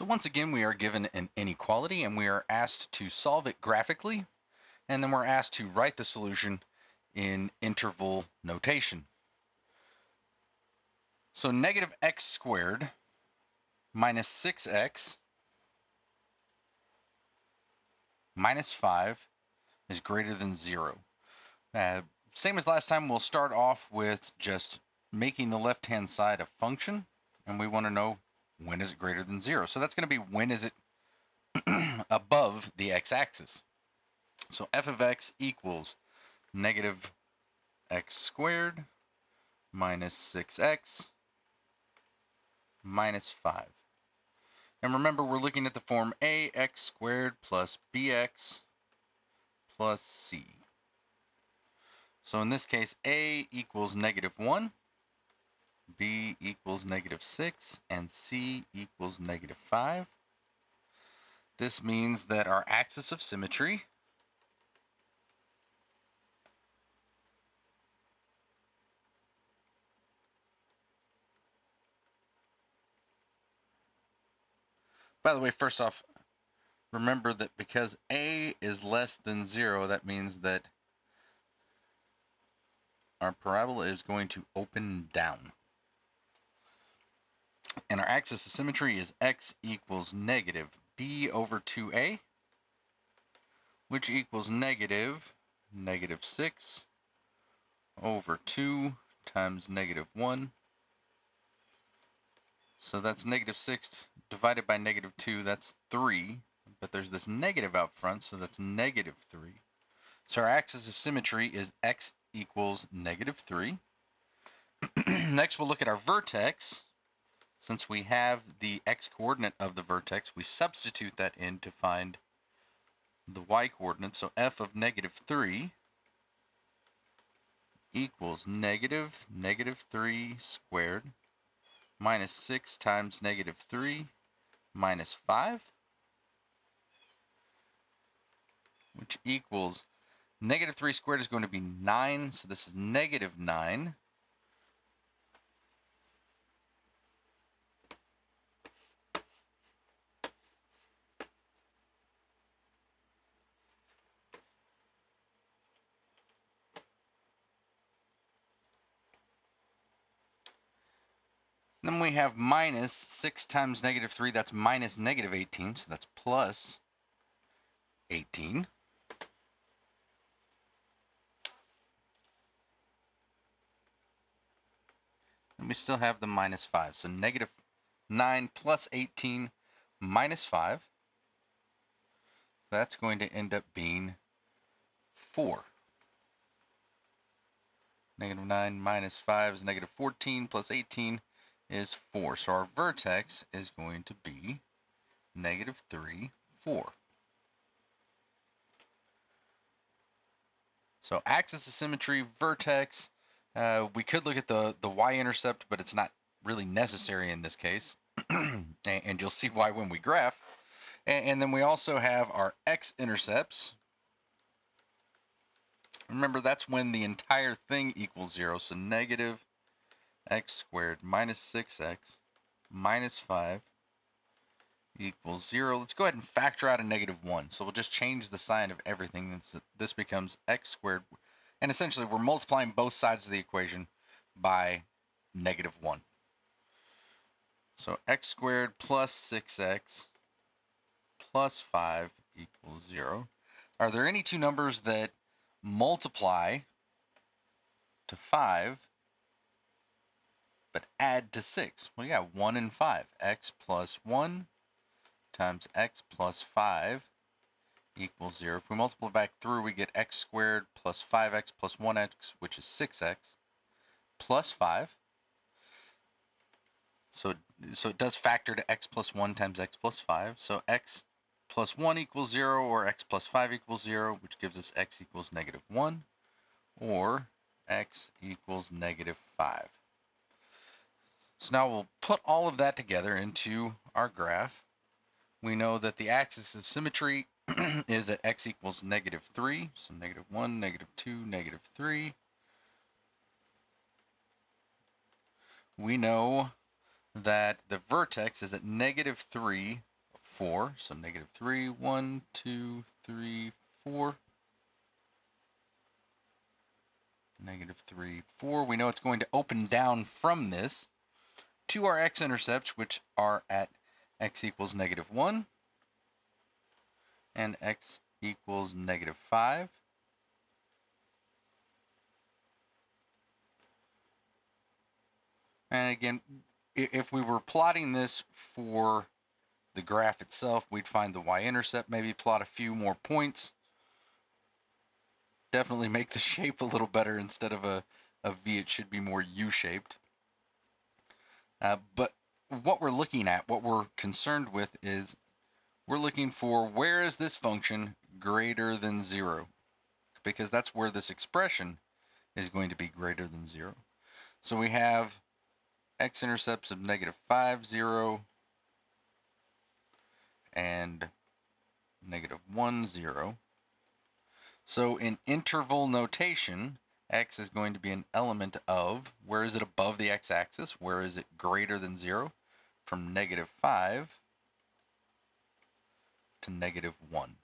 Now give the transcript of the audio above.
So once again, we are given an inequality and we are asked to solve it graphically, and then we're asked to write the solution in interval notation. So negative x squared minus 6x minus 5 is greater than 0. Same as last time, we'll start off with just making the left-hand side a function, and we want to know when is it greater than 0. So that's going to be when is it above the x-axis. So f of x equals negative x squared minus 6x minus 5. And remember, we're looking at the form ax squared plus bx plus c. So in this case, a equals negative 1, b equals negative 6, and c equals negative 5. This means that our axis of symmetry by the way, first off, remember that because a is less than 0, that means that our parabola is going to open down. And our axis of symmetry is x equals negative b over 2a, which equals negative 6 over 2 times negative 1. So that's negative 6 divided by negative 2, that's 3. But there's this negative out front, so that's negative 3. So our axis of symmetry is x equals negative 3. Next, we'll look at our vertex. Since we have the x-coordinate of the vertex, we substitute that in to find the y-coordinate. So f of negative 3 equals negative 3 squared minus 6 times negative 3 minus 5, which equals negative 3 squared is going to be 9, so this is negative 9. Then we have minus 6 times negative 3, that's minus negative 18, so that's plus 18. And we still have the minus 5, so negative 9 plus 18 minus 5. That's going to end up being 4. Negative 9 minus 5 is negative 14 plus 18 is 4. So our vertex is going to be negative 3, 4. So axis of symmetry, vertex. We could look at the y-intercept, but it's not really necessary in this case. And you'll see why when we graph. And then we also have our x-intercepts. Remember, that's when the entire thing equals 0. So negative x squared minus 6x minus 5 equals 0. Let's go ahead and factor out a negative 1. So we'll just change the sign of everything. This becomes x squared. And essentially, we're multiplying both sides of the equation by negative 1. So x squared plus 6x plus 5 equals 0. Are there any two numbers that multiply to 5 but add to 6? Well, yeah, 1 and 5. X plus 1 times x plus 5 equals 0. If we multiply back through, we get x squared plus 5x plus 1x, which is 6x, plus 5. So it does factor to x plus 1 times x plus 5. So x plus 1 equals 0, or x plus 5 equals 0, which gives us x equals negative 1, or x equals negative 5. So now we'll put all of that together into our graph. We know that the axis of symmetry is at x equals negative 3, so negative 1, negative 2, negative 3. We know that the vertex is at negative 3, 4. So negative 3, 1, 2, 3, 4. Negative 3, 4. We know it's going to open down from this to our x-intercepts, which are at x equals negative 1 and x equals negative 5. And again, if we were plotting this for the graph itself, we'd find the y-intercept, maybe plot a few more points. Definitely make the shape a little better. Instead of a V, it should be more U-shaped. But what we're looking at, what we're concerned with is we're looking for where is this function greater than 0? Because that's where this expression is going to be greater than 0. So we have x-intercepts of negative 5, 0, and negative 1, 0. So in interval notation, x is going to be an element of, where is it above the x-axis? Where is it greater than 0? From negative 5 to negative 1.